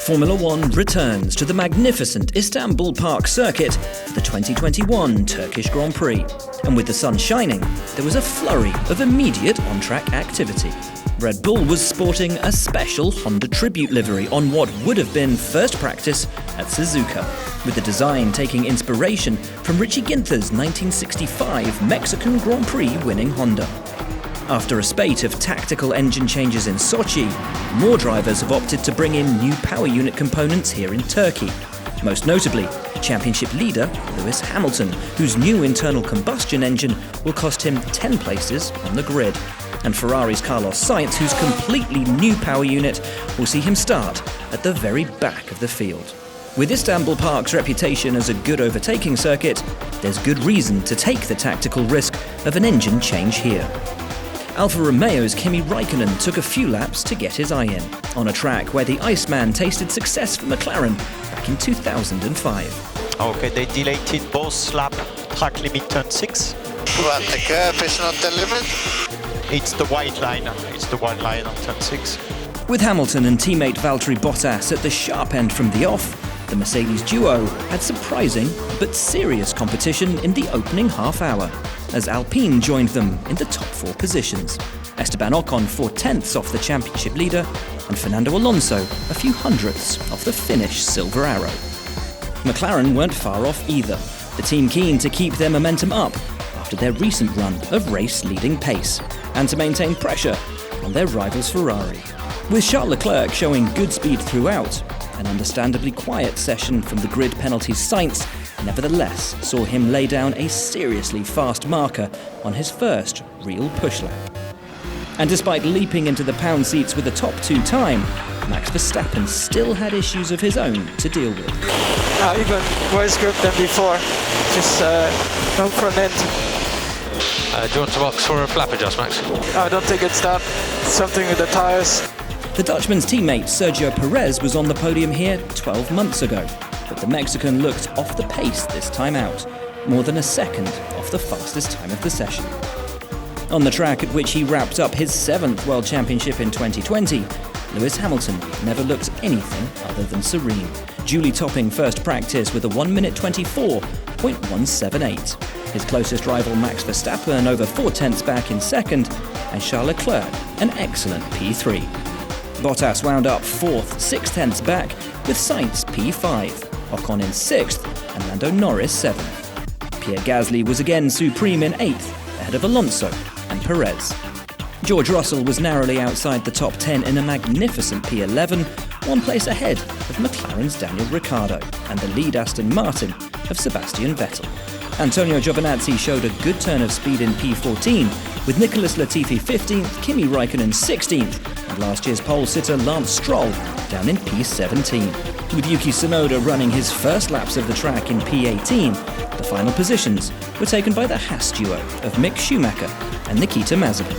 Formula One returns to the magnificent Istanbul Park circuit for the 2021 Turkish Grand Prix. And with the sun shining, there was a flurry of immediate on-track activity. Red Bull was sporting a special Honda tribute livery on what would have been first practice at Suzuka, with the design taking inspiration from Richie Ginther's 1965 Mexican Grand Prix winning Honda. After a spate of tactical engine changes in Sochi, more drivers have opted to bring in new power unit components here in Turkey. Most notably, championship leader Lewis Hamilton, whose new internal combustion engine will cost him 10 places on the grid. And Ferrari's Carlos Sainz, whose completely new power unit will see him start at the very back of the field. With Istanbul Park's reputation as a good overtaking circuit, there's good reason to take the tactical risk of an engine change here. Alfa Romeo's Kimi Raikkonen took a few laps to get his eye in, on a track where the Iceman tasted success for McLaren back in 2005. Okay, they dilated both lap track limit turn 6. But the curve is not the limit? It's the white line on turn 6. With Hamilton and teammate Valtteri Bottas at the sharp end from the off, the Mercedes duo had surprising but serious competition in the opening half hour, as Alpine joined them in the top 4 positions. Esteban Ocon 4/10ths off the championship leader, and Fernando Alonso a few hundredths off the Finnish Silver Arrow. McLaren weren't far off either, the team keen to keep their momentum up after their recent run of race-leading pace, and to maintain pressure on their rivals Ferrari. With Charles Leclerc showing good speed throughout, an understandably quiet session from the grid penalties Sainz nevertheless saw him lay down a seriously fast marker on his first real push lap. And despite leaping into the pound seats with a top 2 time, Max Verstappen still had issues of his own to deal with. Even worse grip than before, just no front end. Do you want to box for a flap adjust, Max? I don't think it's that. It's something with the tires. The Dutchman's teammate Sergio Perez was on the podium here 12 months ago, but the Mexican looked off the pace this time out, more than a second off the fastest time of the session. On the track at which he wrapped up his 7th World Championship in 2020, Lewis Hamilton never looked anything other than serene, duly topping first practice with a 1 minute 24.178. His closest rival Max Verstappen over 4/10ths back in second, and Charles Leclerc an excellent P3. Bottas wound up 4th, 6/10ths back, with Sainz P5, Ocon in 6th, and Lando Norris 7th. Pierre Gasly was again supreme in 8th, ahead of Alonso and Perez. George Russell was narrowly outside the top 10 in a magnificent P11, 1 place ahead of McLaren's Daniel Ricciardo and the lead Aston Martin of Sebastian Vettel. Antonio Giovinazzi showed a good turn of speed in P14, with Nicholas Latifi 15th, Kimi Raikkonen 16th, and last year's pole sitter Lance Stroll down in P17. With Yuki Tsunoda running his first laps of the track in P18, the final positions were taken by the Haas duo of Mick Schumacher and Nikita Mazepin.